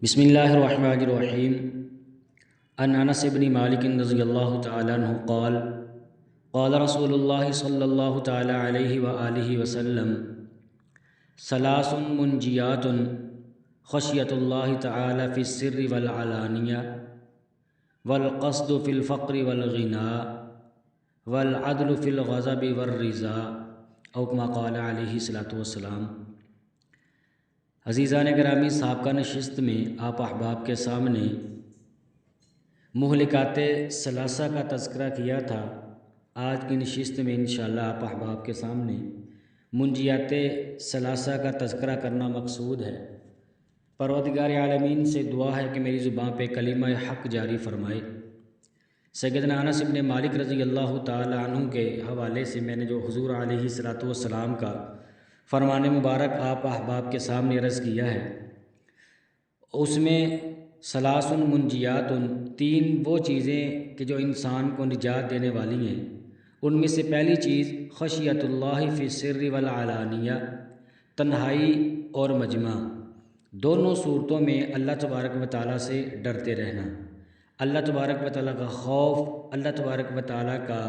بسم اللہ الرحمن الرحیم عن انس بن مالک رضی اللہ تعالیٰ عنہ قال قال رسول اللہ صلی اللہ تعالیٰ علیہ وآلہ وسلم ثلاث منجیات خشیت اللہ تعالیٰ فی السر والعلانیہ والقصد فی الفقر والغناء والعدل فی الغضب والرضا او کما قال علیہ الصلوۃ والسلام۔ عزیزان گرامی، سابقہ نشست میں آپ احباب کے سامنے مہلکات ثلاثہ کا تذکرہ کیا تھا۔ آج کی نشست میں انشاءاللہ آپ احباب کے سامنے منجیات ثلاثہ کا تذکرہ کرنا مقصود ہے۔ پروردگار عالمین سے دعا ہے کہ میری زبان پہ کلمہ حق جاری فرمائے۔ سیدنا انس بن مالک رضی اللہ تعالی عنہ کے حوالے سے میں نے جو حضور علیہ الصلوۃ والسلام کا فرمان مبارک آپ احباب کے سامنے عرض کیا ہے، اس میں ثلاث منجیات، تین وہ چیزیں کہ جو انسان کو نجات دینے والی ہیں۔ ان میں سے پہلی چیز خشیت اللہ فی السر والعلانیہ، تنہائی اور مجمع دونوں صورتوں میں اللہ تبارک و تعالیٰ سے ڈرتے رہنا، اللہ تبارک و تعالیٰ کا خوف، اللہ تبارک و تعالیٰ کا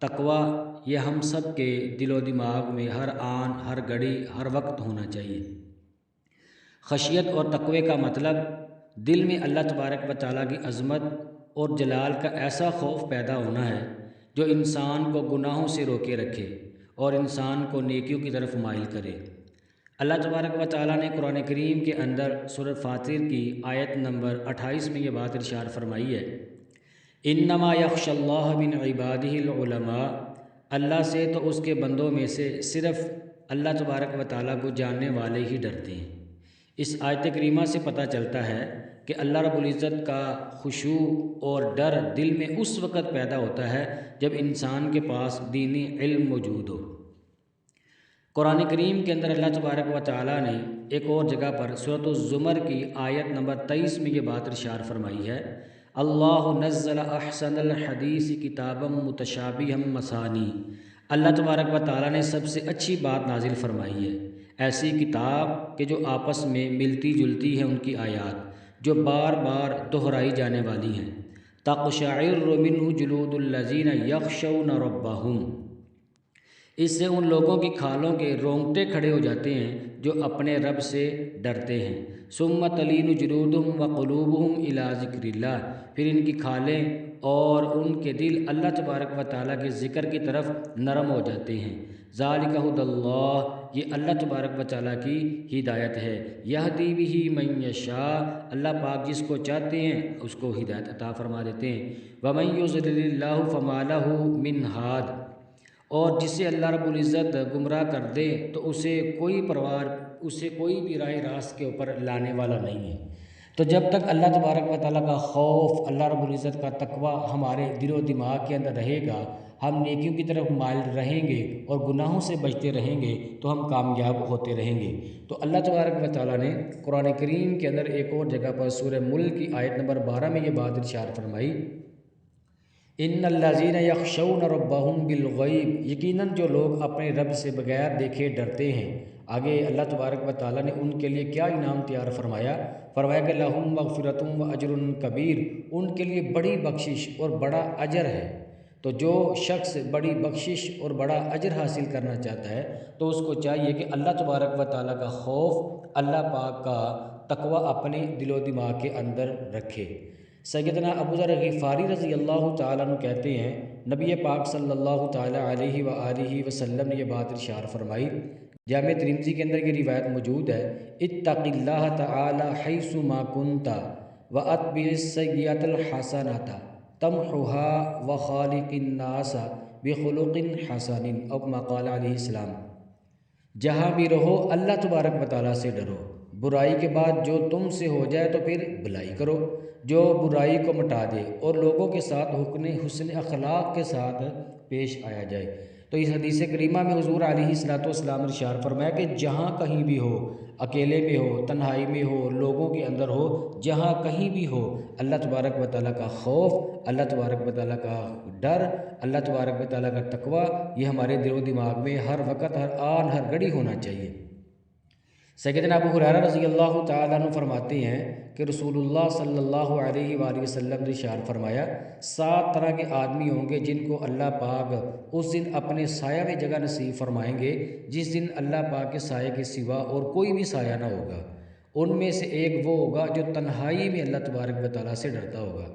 تقوی، یہ ہم سب کے دل و دماغ میں ہر آن، ہر گھڑی، ہر وقت ہونا چاہیے۔ خشیت اور تقوی کا مطلب دل میں اللہ تبارک و تعالیٰ کی عظمت اور جلال کا ایسا خوف پیدا ہونا ہے جو انسان کو گناہوں سے روکے رکھے اور انسان کو نیکیوں کی طرف مائل کرے۔ اللہ تبارک و تعالیٰ نے قرآن کریم کے اندر سورۃ فاطر کی آیت نمبر 28 میں یہ بات ارشاد فرمائی ہے، انما یخشی اللہ من عبادہ العلماء، اللہ سے تو اس کے بندوں میں سے صرف اللہ تبارک و تعالیٰ کو جاننے والے ہی ڈرتے ہیں۔ اس آیت کریمہ سے پتہ چلتا ہے کہ اللہ رب العزت کا خشوع اور ڈر دل میں اس وقت پیدا ہوتا ہے جب انسان کے پاس دینی علم موجود ہو۔ قرآن کریم کے اندر اللہ تبارک و تعالیٰ نے ایک اور جگہ پر سورۃ الزمر کی آیت نمبر 23 میں یہ بات ارشاد فرمائی ہے، اللہ نزل احسن الحدیث کتابا متشابہا مثانی، اللہ تبارک و تعالیٰ نے سب سے اچھی بات نازل فرمائی ہے، ایسی کتاب کہ جو آپس میں ملتی جلتی ہے، ان کی آیات جو بار بار دہرائی جانے والی ہیں، تقشعر منہ جلود الذین یخشون ربہم، اس سے ان لوگوں کی کھالوں کے رونگٹے کھڑے ہو جاتے ہیں جو اپنے رب سے ڈرتے ہیں، ثم تلین جلودہم وقلوبہم الی ذکر اللہ، پھر ان کی کھالیں اور ان کے دل اللہ تبارک و تعالیٰ کے ذکر کی طرف نرم ہو جاتے ہیں۔ ذالک ھدی اللہ، یہ اللہ تبارک و تعالیٰ کی ہدایت ہے، یہدی بہ من یشاء، اللہ پاک جس کو چاہتے ہیں اس کو ہدایت عطا فرما دیتے ہیں، ومن یضلل اللہ فما لہ من ہاد، اور جسے اللہ رب العزت گمراہ کر دے تو اسے کوئی بھی راہ راست کے اوپر لانے والا نہیں ہے۔ تو جب تک اللہ تبارک و تعالیٰ کا خوف، اللہ رب العزت کا تقوی ہمارے دل و دماغ کے اندر رہے گا، ہم نیکیوں کی طرف مائل رہیں گے اور گناہوں سے بچتے رہیں گے تو ہم کامیاب ہوتے رہیں گے۔ تو اللہ تبارک و تعالیٰ نے قرآن کریم کے اندر ایک اور جگہ پر سورہ ملک کی آیت نمبر 12 میں یہ بات ارشاد فرمائی، ان الذین یخشون ربہم بالغیب، یقیناً جو لوگ اپنے رب سے بغیر دیکھے ڈرتے ہیں۔ آگے اللہ تبارک و تعالیٰ نے ان کے لیے کیا انعام تیار فرمایا کہ لہم مغفرۃ و اجر کبیر، ان کے لیے بڑی بخشش اور بڑا اجر ہے۔ تو جو شخص بڑی بخشش اور بڑا اجر حاصل کرنا چاہتا ہے تو اس کو چاہیے کہ اللہ تبارک و تعالیٰ کا خوف، اللہ پاک کا تقوی اپنے دل و دماغ کے اندر رکھے۔ سیدنا ابو ذر غفاری رضی اللہ تعالیٰ عنہ کہتے ہیں، نبی پاک صلی اللہ تعالیٰ علیہ وآلہ وسلم نے یہ بات ارشاد فرمائی، جامع ترمذی کے اندر یہ روایت موجود ہے، اتق اللہ تعالی حیث ما کنت واتبع السیئۃ الحسنۃ تمحها وخالق الناس بخلق حسن، او کما قال علیہ السلام، جہاں بھی رہو اللہ تبارک و تعالیٰ سے ڈرو، برائی کے بعد جو تم سے ہو جائے تو پھر بھلائی کرو، جو برائی کو مٹا دے اور لوگوں کے ساتھ حسن اخلاق کے ساتھ پیش آیا جائے۔ تو اس حدیث کریمہ میں حضور علیہ الصلوۃ والسلام نے ارشاد فرمایا کہ جہاں کہیں بھی ہو، اکیلے میں ہو، تنہائی میں ہو، لوگوں کے اندر ہو، جہاں کہیں بھی ہو، اللہ تبارک و تعالیٰ کا خوف، اللہ تبارک و تعالیٰ کا ڈر، اللہ تبارک و تعالیٰ کا تقوی، یہ ہمارے دل و دماغ میں ہر وقت، ہر آن، ہر گھڑی ہونا چاہیے۔ سیدنا ابو ہریرہ رضی اللہ تعالیٰ عنہ فرماتے ہیں کہ رسول اللہ صلی اللہ علیہ وآلہ وسلم نے ارشاد فرمایا 7 طرح کے آدمی ہوں گے جن کو اللہ پاک اس دن اپنے سایہ میں جگہ نصیب فرمائیں گے جس دن اللہ پاک کے سائے کے سوا اور کوئی بھی سایہ نہ ہوگا۔ ان میں سے ایک وہ ہوگا جو تنہائی میں اللہ تبارک و تعالیٰ سے ڈرتا ہوگا۔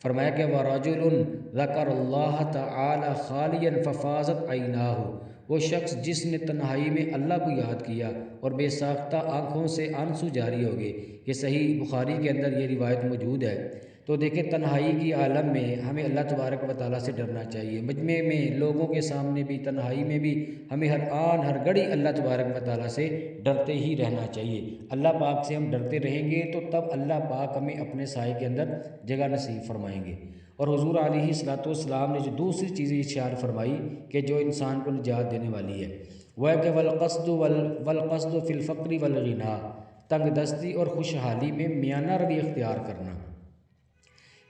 فرمایا کہ وَرَجُلٌ ذَكَرَ اللَّهَ تَعَالَى خَالِيًا فَفَاضَتْ عَيْنَاهُ، وہ شخص جس نے تنہائی میں اللہ کو یاد کیا اور بے ساختہ آنکھوں سے آنسو جاری ہو گئے۔ یہ صحیح بخاری کے اندر یہ روایت موجود ہے۔ تو دیکھیں تنہائی کی عالم میں ہمیں اللہ تبارک و تعالیٰ سے ڈرنا چاہیے، مجمع میں لوگوں کے سامنے بھی تنہائی میں بھی ہمیں ہر آن ہر گھڑی اللہ تبارک و تعالیٰ سے ڈرتے ہی رہنا چاہیے۔ اللہ پاک سے ہم ڈرتے رہیں گے تو تب اللہ پاک ہمیں اپنے سائے کے اندر جگہ نصیب فرمائیں گے۔ اور حضور علیہ الصلوۃ والسلام نے جو دوسری چیز ارشاد فرمائی کہ جو انسان کو نجات دینے والی ہے وہ ہے کہ والقصد فی الفقر والغنا، تنگ دستی اور خوشحالی میں میانہ روی اختیار کرنا،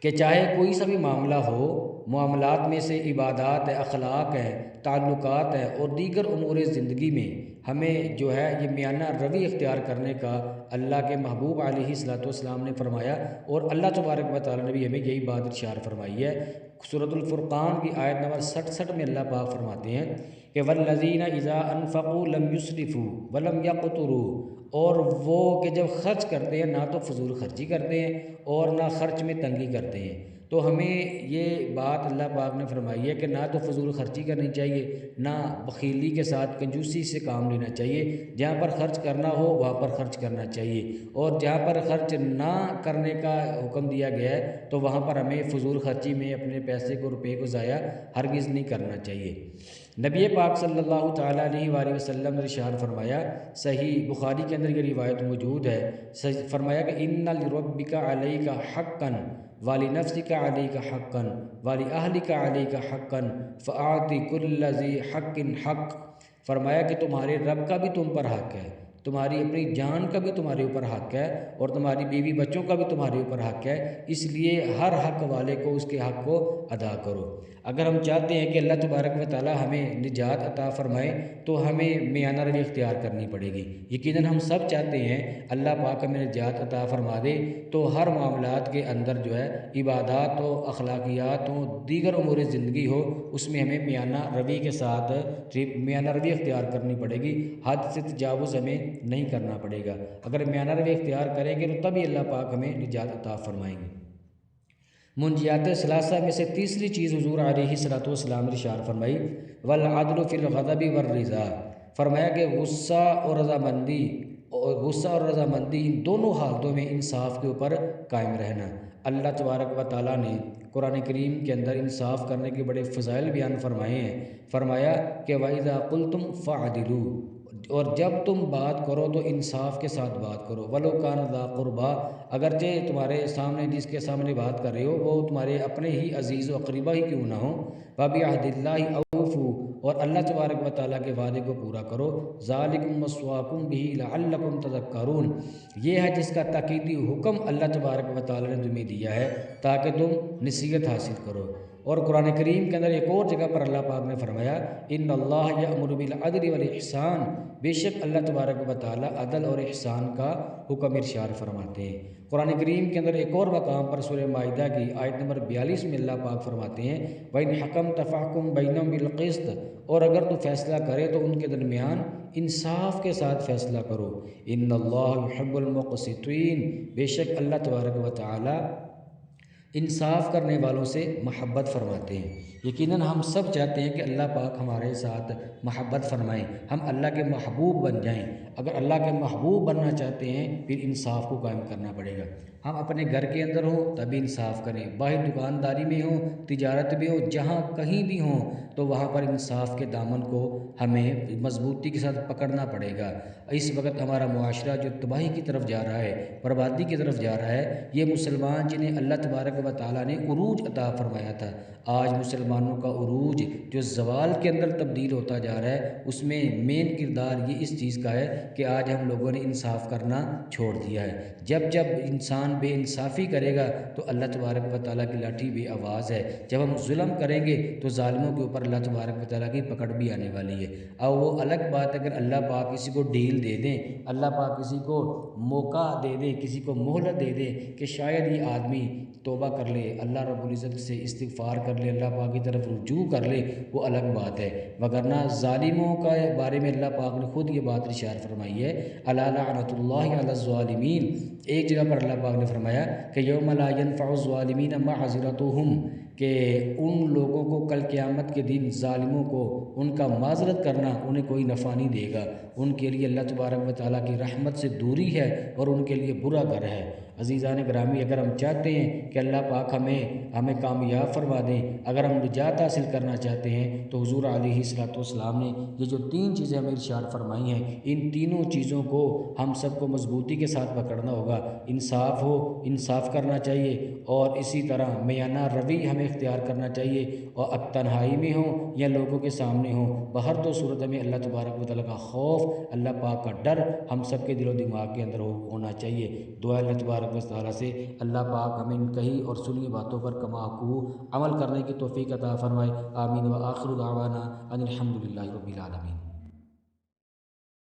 کہ چاہے کوئی سا بھی معاملہ ہو، معاملات میں سے عبادات ہے، اخلاق ہیں، تعلقات ہیں اور دیگر امور زندگی میں ہمیں جو ہے یہ میانہ روی اختیار کرنے کا اللہ کے محبوب علیہ الصلوۃ والسلام نے فرمایا، اور اللہ تبارک و تعالیٰ نے بھی ہمیں یہی بات ارشاد فرمائی ہے۔ سورۃ الفرقان کی آیت نمبر 67 میں اللہ پاک فرماتے ہیں کہ والذین اذا انفقوا لم یسرفوا ولم یقتروا، اور وہ کہ جب خرچ کرتے ہیں نہ تو فضول خرچی کرتے ہیں اور نہ خرچ میں تنگی کرتے ہیں۔ تو ہمیں یہ بات اللہ پاک نے فرمائی ہے کہ نہ تو فضول خرچی کرنی چاہیے، نہ بخیلی کے ساتھ کنجوسی سے کام لینا چاہیے۔ جہاں پر خرچ کرنا ہو وہاں پر خرچ کرنا چاہیے، اور جہاں پر خرچ نہ کرنے کا حکم دیا گیا ہے تو وہاں پر ہمیں فضول خرچی میں اپنے پیسے کو روپے کو ضائع ہرگز نہیں کرنا چاہیے۔ نبی پاک صلی اللہ تعالیٰ علیہ وآلہ وسلم نے ارشاد فرمایا، صحیح بخاری کے اندر یہ روایت موجود ہے، فرمایا کہ ان لربک علیک حقا ولنفسک علیک حقا ولأہلک علیک حقا فاعط کل ذی حق حق۔ فرمایا کہ تمہارے رب کا بھی تم پر حق ہے، تمہاری اپنی جان کا بھی تمہارے اوپر حق ہے، اور تمہاری بیوی بچوں کا بھی تمہارے اوپر حق ہے، اس لیے ہر حق والے کو اس کے حق کو ادا کرو۔ اگر ہم چاہتے ہیں کہ اللہ تبارک و تعالیٰ ہمیں نجات عطا فرمائے تو ہمیں میانہ روی اختیار کرنی پڑے گی۔ یقیناً ہم سب چاہتے ہیں اللہ پاک ہمیں نجات عطا فرما دے، تو ہر معاملات کے اندر جو ہے عبادات ہو، اخلاقیات ہو، دیگر امور زندگی ہو، اس میں ہمیں میانہ روی کے ساتھ میانہ روی اختیار کرنی پڑے گی، حد سے تجاوز ہمیں نہیں کرنا پڑے گا۔ اگر میانہ روی اختیار کریں گے تو تبھی اللہ پاک ہمیں نجات عطا فرمائیں گے۔ منجیات ثلاثہ میں سے تیسری چیز حضور علیہ الصلوۃ والسلام نے ارشاد فرمائی والعدل فی الغضب والرضا، فرمایا کہ غصہ اور رضامندی ان دونوں حالتوں میں انصاف کے اوپر قائم رہنا۔ اللہ تبارک و تعالیٰ نے قرآن کریم کے اندر انصاف کرنے کے بڑے فضائل بیان فرمائے ہیں۔ فرمایا کہ وَإِذَا قُلْتُمْ فَعْدِلُوا، اور جب تم بات کرو تو انصاف کے ساتھ بات کرو، وَلَوْ كَانَ ذَا قُرْبَىٰ، اگرچہ تمہارے سامنے جس کے سامنے بات کر رہے ہو وہ تمہارے اپنے ہی عزیز و اقربا ہی کیوں نہ ہو، وَبِعَهْدِ اللَّهِ أَوْفُوا، اور اللہ تبارک و تعالیٰ کے وعدے کو پورا کرو، ذَلِكُمْ وَصَّاكُمْ بِهِ لَعَلَّكُمْ تَذَكَّرُونَ، یہ ہے جس کا تاکیدی حکم اللہ تبارک و تعالیٰ نے تمہیں دیا ہے تاکہ تم نصیحت حاصل کرو۔ اور قرآن کریم کے اندر ایک اور جگہ پر اللہ پاک نے فرمایا ان اللہ یأمر بالعدل والاحسان، بے شک اللہ تبارک و تعالیٰ عدل اور احسان کا حکم ارشاد فرماتے ہیں۔ قرآن کریم کے اندر ایک اور مقام پر سورہ مائدہ کی آیت نمبر 42 میں اللہ پاک فرماتے ہیں وَإِنْ حَكَمْتَ فَاحْكُمْ بَيْنَهُمْ بِالْقِسْطِ، اور اگر تو فیصلہ کرے تو ان کے درمیان انصاف کے ساتھ فیصلہ کرو، ان اللہ يحب المقسطین، بے شک اللہ تبارک و تعالیٰ انصاف کرنے والوں سے محبت فرماتے ہیں۔ یقیناً ہم سب چاہتے ہیں کہ اللہ پاک ہمارے ساتھ محبت فرمائیں، ہم اللہ کے محبوب بن جائیں۔ اگر اللہ کے محبوب بننا چاہتے ہیں پھر انصاف کو قائم کرنا پڑے گا۔ ہم اپنے گھر کے اندر ہوں تبھی انصاف کریں، باہر دکانداری میں ہوں، تجارت میں ہوں، جہاں کہیں بھی ہوں تو وہاں پر انصاف کے دامن کو ہمیں مضبوطی کے ساتھ پکڑنا پڑے گا۔ اس وقت ہمارا معاشرہ جو تباہی کی طرف جا رہا ہے، بربادی کی طرف جا رہا ہے، یہ مسلمان جنہیں اللہ تبارک و تعالیٰ نے عروج عطا فرمایا تھا، آج مسلمانوں کا عروج جو زوال کے اندر تبدیل ہوتا جا رہا ہے، اس میں مین کردار یہ اس چیز کا ہے کہ آج ہم لوگوں نے انصاف کرنا چھوڑ دیا ہے۔ جب جب انسان بے انصافی کرے گا تو اللہ تبارک و تعالیٰ کی لاٹھی بے آواز ہے۔ جب ہم ظلم کریں گے تو ظالموں کے اوپر اللہ تبارک و تعالیٰ کی پکڑ بھی آنے والی ہے۔ اور وہ الگ بات اگر اللہ پاک کسی کو ڈیل دے دیں، اللہ پاک کسی کو موقع دے دیں، کسی کو مہلت دے دیں کہ شاید یہ آدمی توبہ کر لے، اللہ رب العزت سے استغفار کر لے، اللہ پاک کی طرف رجوع کر لے، وہ الگ بات ہے۔ وگرنہ ظالموں کا بارے میں اللہ پاک نے خود یہ بات ارشاد فرمائی ہے، الا لعنۃ اللہ علی الظالمین۔ ایک جگہ پر اللہ پاک نے فرمایا کہ یوم لا ینفع الظالمین معذرتہم، کہ ان لوگوں کو کل قیامت کے دن ظالموں کو ان کا معذرت کرنا انہیں کوئی نفع نہیں دے گا، ان کے لیے اللہ تبارک و تعالیٰ کی رحمت سے دوری ہے اور ان کے لیے برا گھر ہے۔ عزیزان گرامی، اگر ہم چاہتے ہیں کہ اللہ پاک ہمیں کامیاب فرما دیں، اگر ہم نجات حاصل کرنا چاہتے ہیں تو حضور علیہ الصلوۃ والسلام نے یہ جو 3 چیزیں ہمیں ارشاد فرمائی ہیں، ان تینوں چیزوں کو ہم سب کو مضبوطی کے ساتھ پکڑنا ہوگا۔ انصاف کرنا چاہیے، اور اسی طرح میانہ روی ہمیں اختیار کرنا چاہیے، اور تنہائی میں ہوں یا لوگوں کے سامنے ہوں، بہر تو صورت میں اللہ تبارک و تعالیٰ کا خوف، اللہ پاک کا ڈر ہم سب کے دل و دماغ کے اندر ہونا چاہیے۔ دعا اللہ تبارک و تعالیٰ سے اللہ پاک ہمیں ان کہی اور سنی باتوں پر کما عمل کرنے کی توفیق عطا فرمائے۔ آمین و آخر دعوانا ان الحمد للہ رب العالمین۔